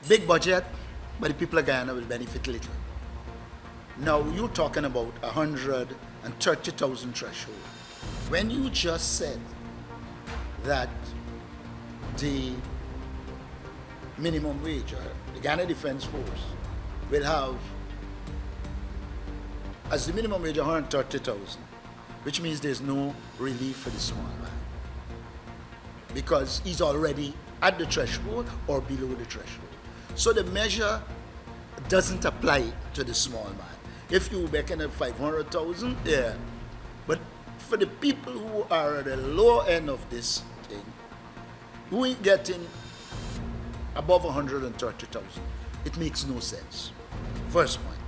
Big budget, but the people of Guyana will benefit little. Now you're talking about 130,000 threshold. When you just said that the minimum wage or the Ghana Defense Force will have as the minimum wage 130,000, which means there's no relief for the small man because he's already at the threshold or below the threshold. So the measure doesn't apply to the small man. If you reckon at 500,000, yeah. But for the people who are at the lower end of this thing, who ain't getting above 130,000, it makes no sense. First point.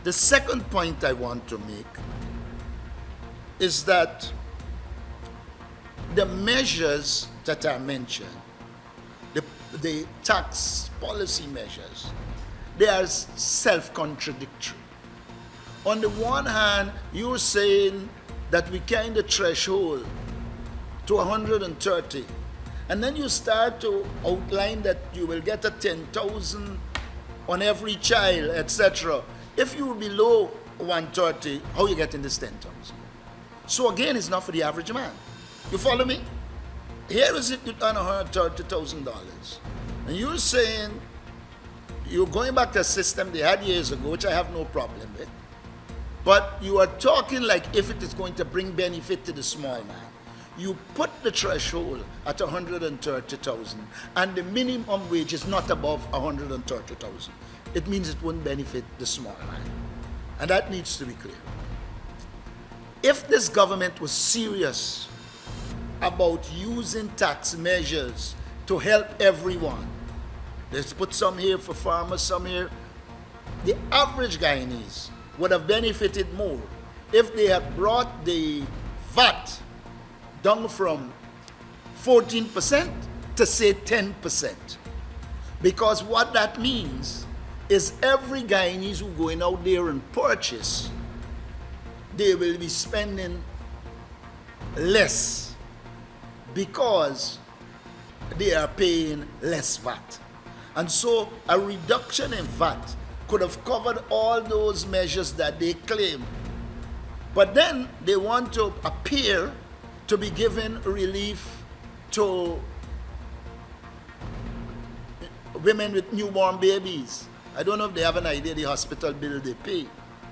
The second point I want to make is that the measures that are mentioned, the tax policy measures, they are self-contradictory. On the one hand, you're saying that we carry the threshold to 130, and then you start to outline that you will get a 10,000 on every child, etc. If you're below 130, how are you getting this 10,000? So again, it's not for the average man. You follow me? Here is it on $130,000. And you're saying you're going back to a system they had years ago, which I have no problem with. But you are talking like if it is going to bring benefit to the small man. You put the threshold at 130,000 and the minimum wage is not above 130,000. It means it wouldn't benefit the small man. And that needs to be clear. If this government was serious about using tax measures to help everyone, let's put some here for farmers, some here, the average Guyanese would have benefited more if they had brought the VAT down from 14% to say 10%. Because what that means is every Guyanese who going out there and purchase, they will be spending less because they are paying less VAT. And so a reduction in VAT could have covered all those measures that they claim. But then they want to appear to be giving relief to women with newborn babies. I don't know if they have an idea the hospital bill they pay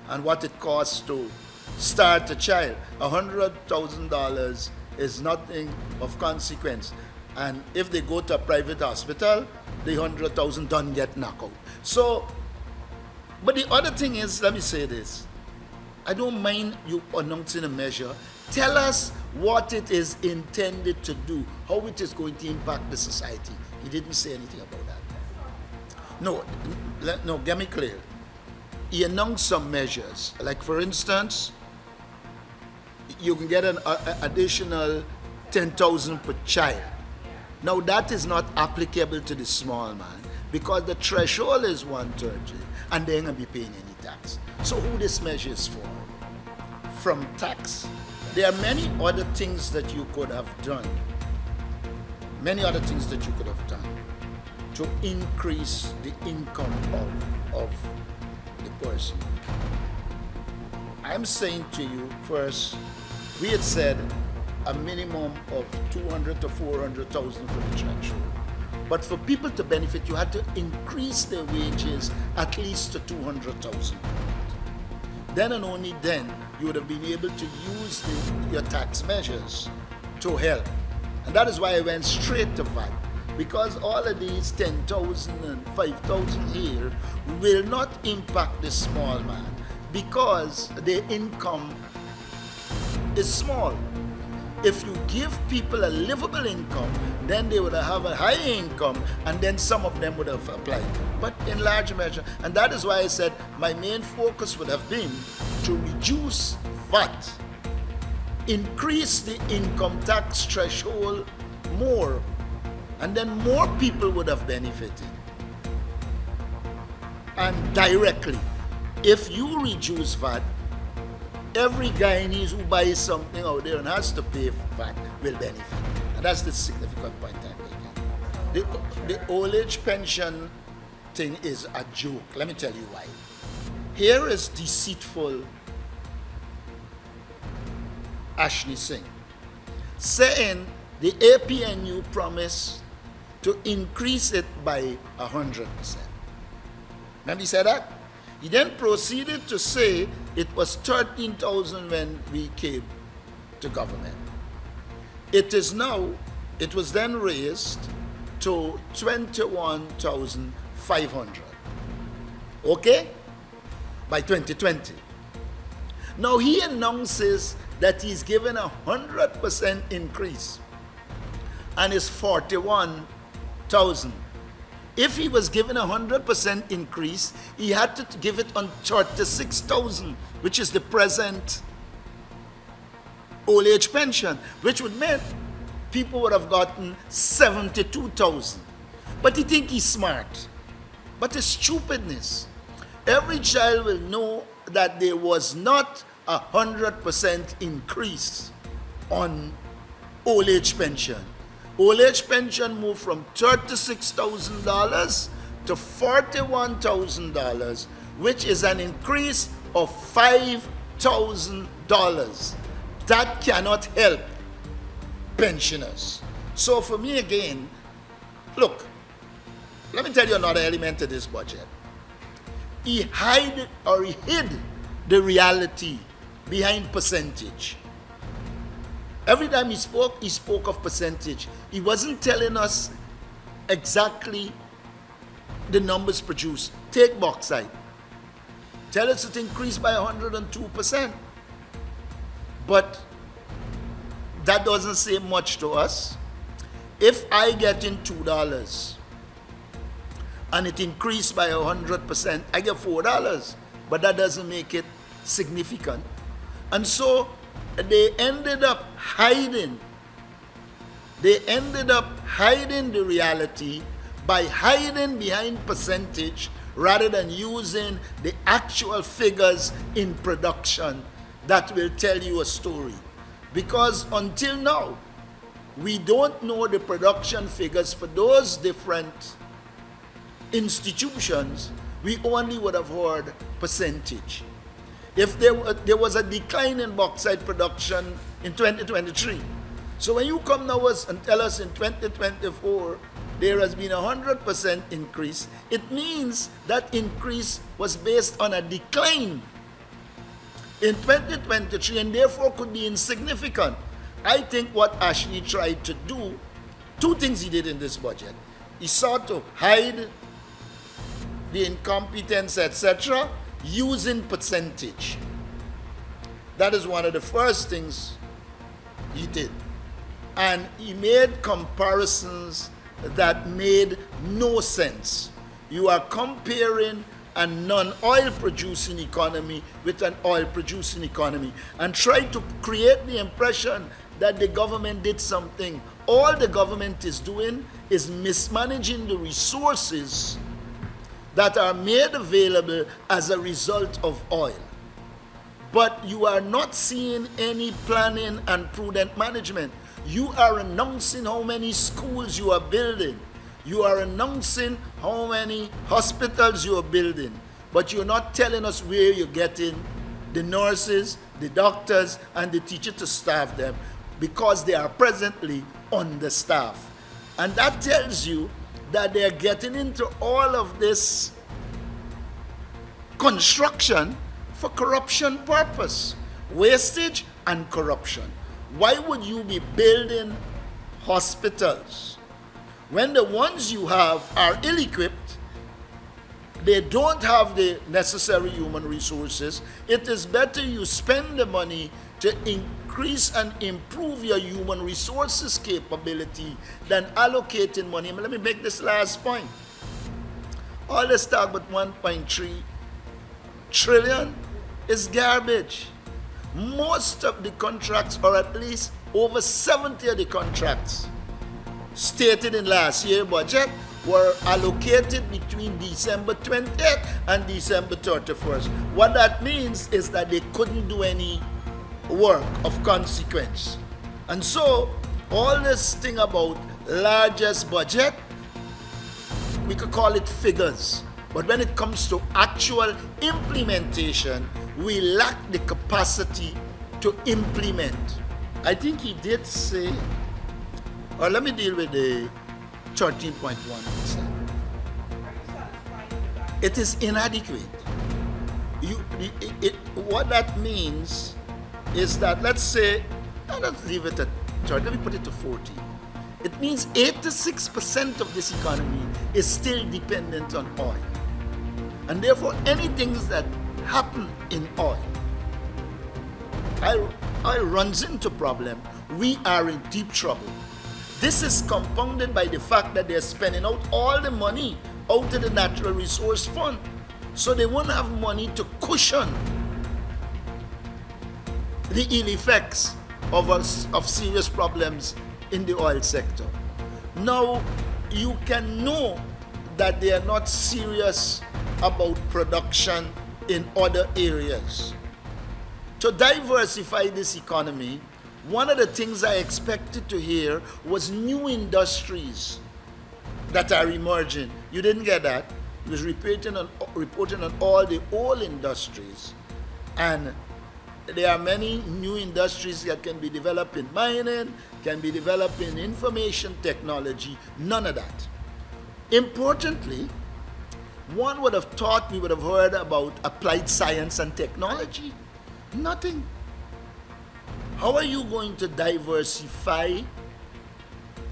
and what it costs to start a child. $100,000 is nothing of consequence. And if they go to a private hospital, the 100,000 don't get knocked out. So, but the other thing is, let me say this. I don't mind you announcing a measure. Tell us what it is intended to do, how it is going to impact the society. He didn't say anything about that. No, get me clear. He announced some measures. Like for instance, you can get an additional 10,000 per child. Now that is not applicable to the small man because the threshold is 130 and they ain't gonna be paying any tax. So who this measure is for? From tax. There are many other things that you could have done. Many other things that you could have done to increase the income of the person. I'm saying to you first, we had said a minimum of 200 to 400,000 for the threshold. But for people to benefit, you had to increase their wages at least to 200,000. Then and only then you would have been able to use your tax measures to help. And that is why I went straight to VAT. Because all of these 10,000 and 5,000 here will not impact the small man because their income is small. If you give people a livable income, then they would have a high income and then some of them would have applied. But in large measure, and that is why I said my main focus would have been to reduce VAT, increase the income tax threshold more, and then more people would have benefited. And directly, if you reduce VAT, every Guyanese who buys something out there and has to pay VAT will benefit. And that's the significant point I'm making. The, the old age pension thing is a joke. Let me tell you why. Here is deceitful Ashley Singh saying the APNU promised to increase it by 100%. Remember he said that? He then proceeded to say it was 13,000 when we came to government. It was then raised to 21,500. Okay? By 2020. Now he announces that he's given 100% increase and it's 41,000. If he was given 100% increase, he had to give it on 36,000, which is the present old age pension, which would mean people would have gotten 72,000. But he think he's smart. But it's stupidness. Every child will know that there was not 100% increase on old age pension. Old age pension moved from $36,000 to $41,000, which is an increase of $5,000. That cannot help pensioners. So for me again, look, let me tell you another element of this budget. He hid the reality behind percentage. Every time he spoke of percentage. He wasn't telling us exactly the numbers produced. Take bauxite. Tell us it increased by 102%. But that doesn't say much to us. If I get in $2 and it increased by 100%, I get $4. But that doesn't make it significant. And so they ended up hiding the reality by hiding behind percentage rather than using the actual figures in production that will tell you a story. Because until now, we don't know the production figures for those different institutions. We only would have heard percentage. If there was a decline in bauxite production in 2023. So when you come now and tell us in 2024 there has been 100% increase, it means that increase was based on a decline in 2023 and therefore could be insignificant. I think what Ashley tried to do, two things he did in this budget. He sought to hide the incompetence, etc., using percentage. That is one of the first things he did. And he made comparisons that made no sense. You are comparing a non-oil producing economy with an oil producing economy and try to create the impression that the government did something. All the government is doing is mismanaging the resources that are made available as a result of oil. But you are not seeing any planning and prudent management. You are announcing how many schools you are building. You are announcing how many hospitals you are building. But you're not telling us where you're getting the nurses, the doctors, and the teachers to staff them because they are presently understaffed. And that tells you that they're getting into all of this construction for corruption purpose, wastage and corruption. Why would you be building hospitals when the ones you have are ill-equipped? They don't have the necessary human resources. It is better you spend the money to increase and improve your human resources capability than allocating money. Let me make this last point. All this talk about 1.3 trillion is garbage. Most of the contracts, or at least over 70 of the contracts stated in last year's budget, were allocated between December 20th and December 31st. What that means is that they couldn't do any work of consequence. And so, all this thing about largest budget we could call it figures. But when it comes to actual implementation, we lack the capacity to implement. I think he did say, or let me deal with the 13.1%. It is inadequate. What that means is that, let's say, let's leave it at 30, let me put it to 40. It means 86% of this economy is still dependent on oil. And therefore, anything that happen in oil runs into problem, we are in deep trouble. This is compounded by the fact that they're spending out all the money out of the Natural Resource Fund. So they won't have money to cushion the ill effects of serious problems in the oil sector. Now, you can know that they are not serious about production in other areas. To diversify this economy, one of the things I expected to hear was new industries that are emerging. You didn't get that. It was reporting on all the old industries. And there are many new industries that can be developed in mining, can be developed in information technology, none of that. Importantly, one would have thought we would have heard about applied science and technology. Nothing. How are you going to diversify,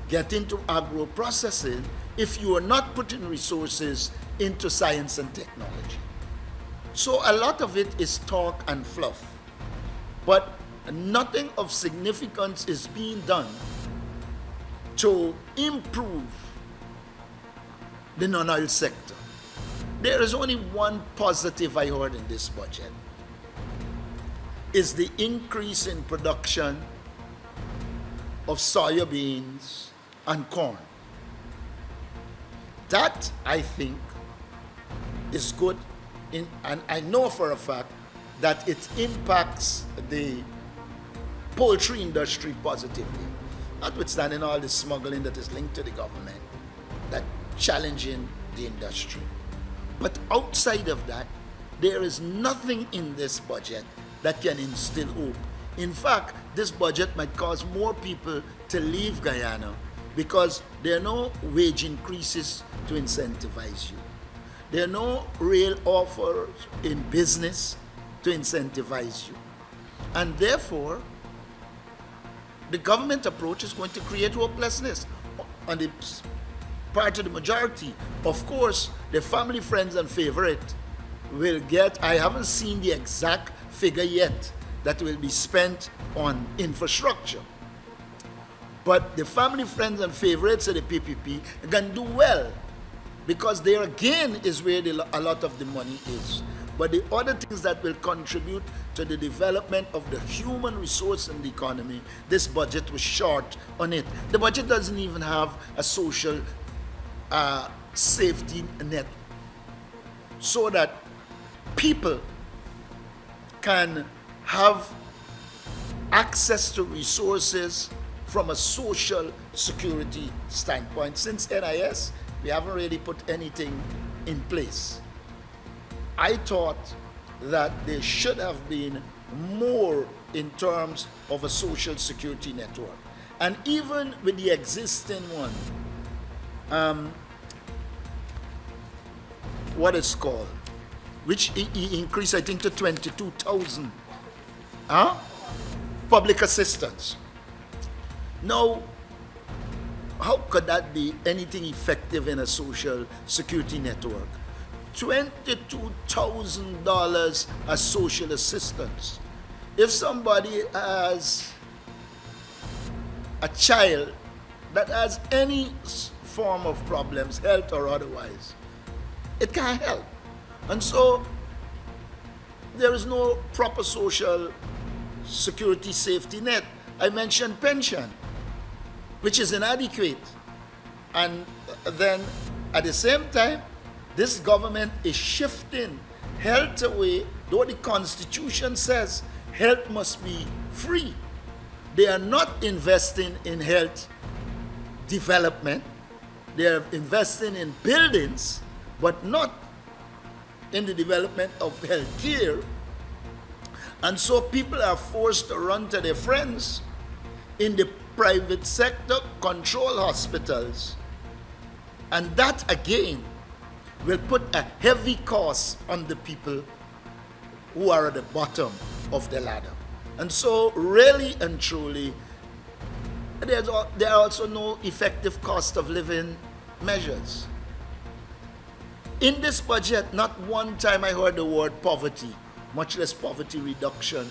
get into agro-processing, if you are not putting resources into science and technology? So a lot of it is talk and fluff. But nothing of significance is being done to improve the non-oil sector. There is only one positive I heard in this budget, is the increase in production of soya beans and corn. That, I think, is good, and I know for a fact that it impacts the poultry industry positively, notwithstanding all the smuggling that is linked to the government, that challenging the industry. But outside of that, there is nothing in this budget that can instill hope. In fact, this budget might cause more people to leave Guyana because there are no wage increases to incentivize you. There are no real offers in business to incentivize you. And therefore, the government approach is going to create hopelessness on the part of the majority. Of course, the family, friends, and favorite will get, I haven't seen the exact figure yet that will be spent on infrastructure. But the family, friends, and favorites of the PPP can do well, because there again is where a lot of the money is. But the other things that will contribute to the development of the human resource in the economy, this budget was short on it. The budget doesn't even have a social safety net so that people can have access to resources from a social security standpoint. Since NIS, we haven't really put anything in place. I thought that there should have been more in terms of a social security network. And even with the existing one, what is called, which he increased, I think, to 22,000 public assistance. Now, how could that be anything effective in a social security network? $22,000 as social assistance. If somebody has a child that has any form of problems, health or otherwise, it can't help. And so there is no proper social security safety net. I mentioned pension, which is inadequate. And then at the same time, this government is shifting health away, though the Constitution says health must be free. They are not investing in health development. They are investing in buildings, but not in the development of health care. And so people are forced to run to their friends in the private sector, control hospitals. And that again will put a heavy cost on the people who are at the bottom of the ladder. And so really and truly, there are also no effective cost of living measures. In this budget, not one time I heard the word poverty, much less poverty reduction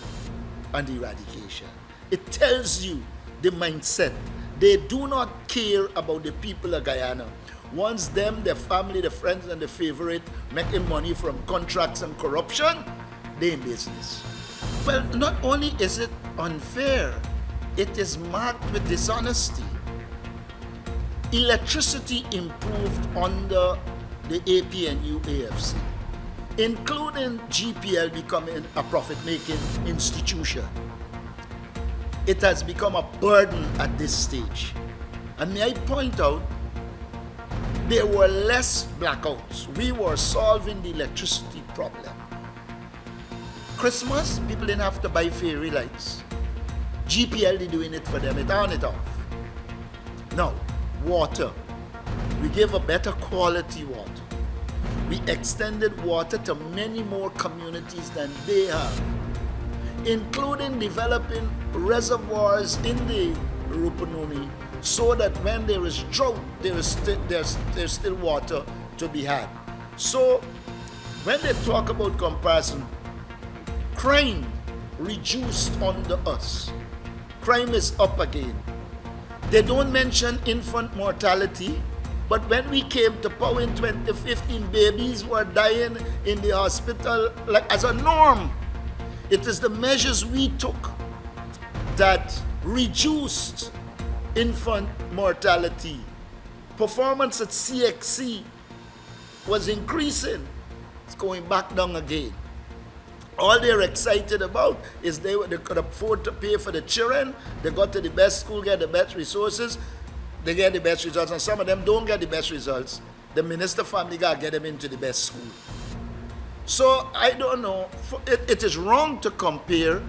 and eradication. It tells you the mindset. They do not care about the people of Guyana. Once them, their family, their friends, and their favorite making money from contracts and corruption, they in business. Well, not only is it unfair, it is marked with dishonesty. Electricity improved under the APNU AFC, including GPL becoming a profit-making institution. It has become a burden at this stage. And may I point out, there were less blackouts. We were solving the electricity problem. Christmas, people didn't have to buy fairy lights. GPL, they doing it for them, it on, it off. Now, water. We gave a better quality water. We extended water to many more communities than they have, including developing reservoirs in the Rupununi so that when there is drought, there's still water to be had. So when they talk about comparison, crime reduced under us. Crime is up again. They don't mention infant mortality, but when we came to power in 2015, babies were dying in the hospital like as a norm. It is the measures we took that reduced infant mortality. Performance at CXC was increasing. It's going back down again. All they're excited about is they could afford to pay for the children. They got to the best school, get the best resources. They get the best results, and some of them don't get the best results. The minister family got to get them into the best school. So I don't know. It is wrong to compare,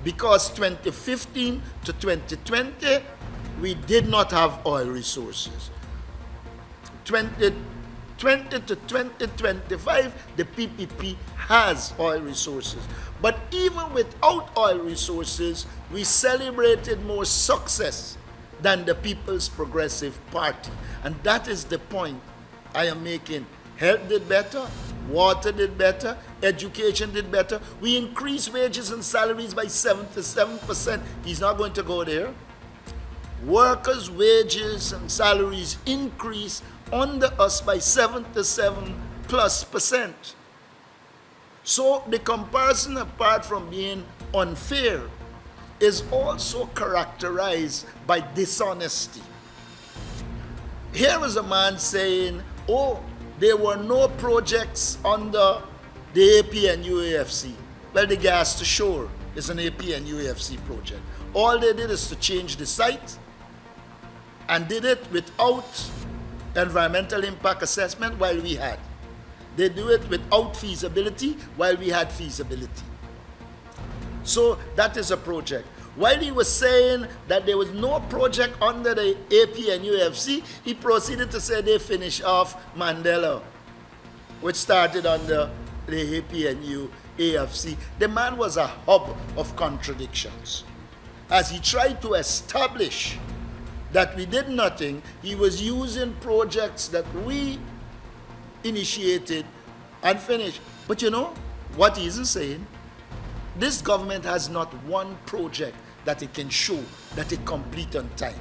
because 2015 to 2020, we did not have oil resources. 2020 to 2025, the PPP has oil resources. But even without oil resources, we celebrated more success than the People's Progressive Party. And that is the point I am making. Health did better, water did better, education did better. We increased wages and salaries by 77%. He's not going to go there. Workers' wages and salaries increased under us by 77+%. So the comparison, apart from being unfair, is also characterized by dishonesty. Here is a man saying, oh, there were no projects under the APNU AFC. Well, the gas to shore is an APNU AFC project. All they did is to change the site, and did it without environmental impact assessment while we had. They do it without feasibility while we had feasibility. So that is a project. While he was saying that there was no project under the APNU AFC, he proceeded to say they finished off Mandela, which started under the APNU AFC. The man was a hub of contradictions. As he tried to establish that we did nothing, he was using projects that we initiated and finished. But you know what he isn't saying? This government has not one project that it can show that it complete on time.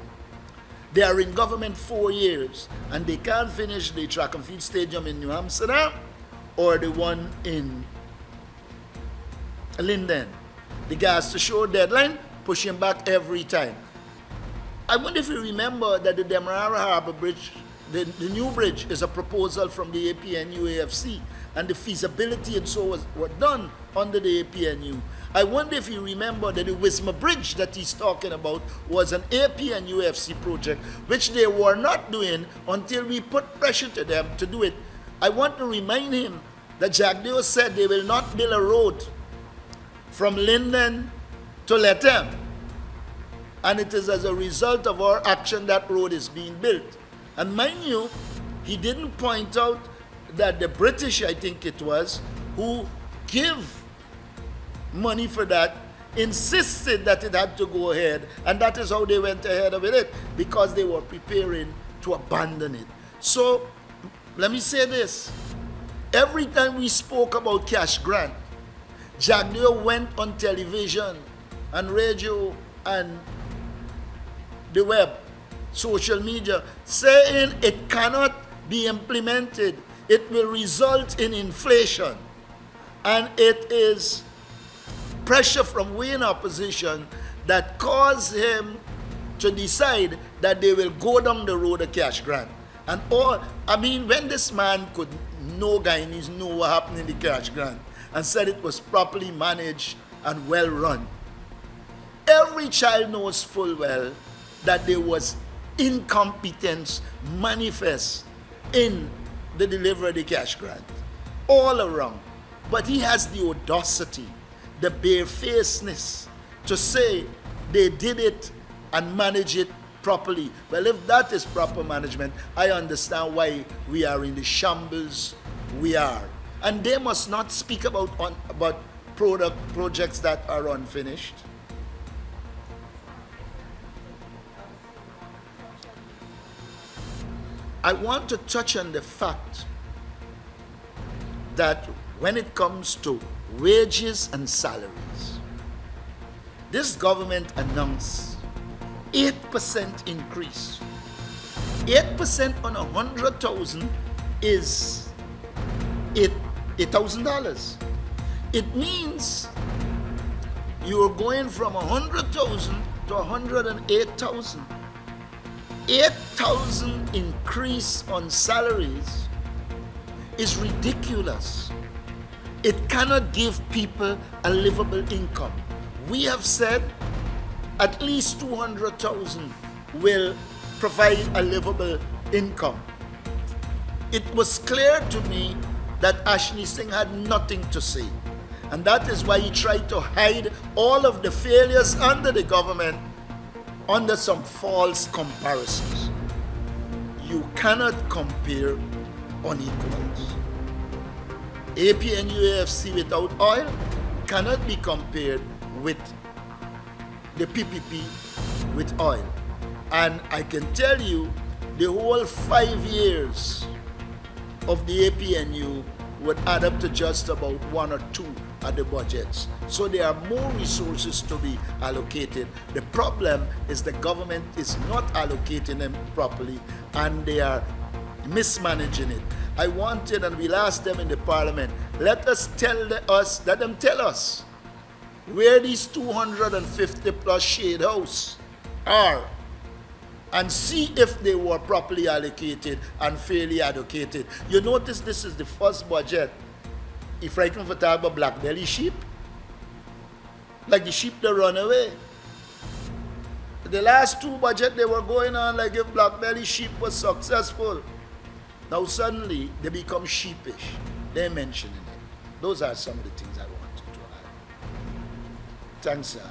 They are in government 4 years and they can't finish the track and field stadium in New Amsterdam or the one in Linden. The gas to shore deadline pushing back every time. I wonder if you remember that the Demerara Harbor Bridge the new bridge is a proposal from the APNU AFC, and the feasibility and so were done under the APNU. I wonder if you remember that the Wisma Bridge that he's talking about was an APNU AFC project, which they were not doing until we put pressure to them to do it. I want to remind him that Jagdeo said they will not build a road from Linden to Lethem. And it is as a result of our action that road is being built. And mind you, he didn't point out that the British, I think it was, who give money for that, insisted that it had to go ahead. And that is how they went ahead of it, because they were preparing to abandon it. So, let me say this. Every time we spoke about cash grant, Jagdeo went on television and radio and the web, social media, saying it cannot be implemented. It will result in inflation. And it is pressure from way in opposition that caused him to decide that they will go down the road of cash grant. And when this man could know Guyanese know what happened in the cash grant and said it was properly managed and well run, every child knows full well that there was incompetence manifest in the delivery of the cash grant all around. But he has the audacity, the barefacedness to say they did it and manage it properly. Well, if that is proper management, I understand why we are in the shambles we are. And they must not speak about projects that are unfinished. I want to touch on the fact that when it comes to wages and salaries, this government announced 8% increase. 8% on 100,000 is $8,000. It means you are going from 100,000 to 108,000. 8,000 increase on salaries is ridiculous. It cannot give people a livable income. We have said at least 200,000 will provide a livable income. It was clear to me that Ashley Singh had nothing to say. And that is why he tried to hide all of the failures under the government under some false comparisons. You cannot compare unequals. APNU AFC without oil cannot be compared with the PPP with oil. And I can tell you, the whole 5 years of the APNU would add up to just about 1 or 2 at the budgets. So there are more resources to be allocated. The problem is the government is not allocating them properly and they are mismanaging it. I wanted, and we'll ask them in the parliament, let them tell us where these 250 plus shade house are and see if they were properly allocated and fairly allocated. You notice this is the first budget. If I can talk about black belly sheep, like the sheep that run away. The last 2 budgets they were going on like if black belly sheep was successful. Now suddenly they become sheepish. They're mentioning it. Those are some of the things I wanted to add. Thanks, sir.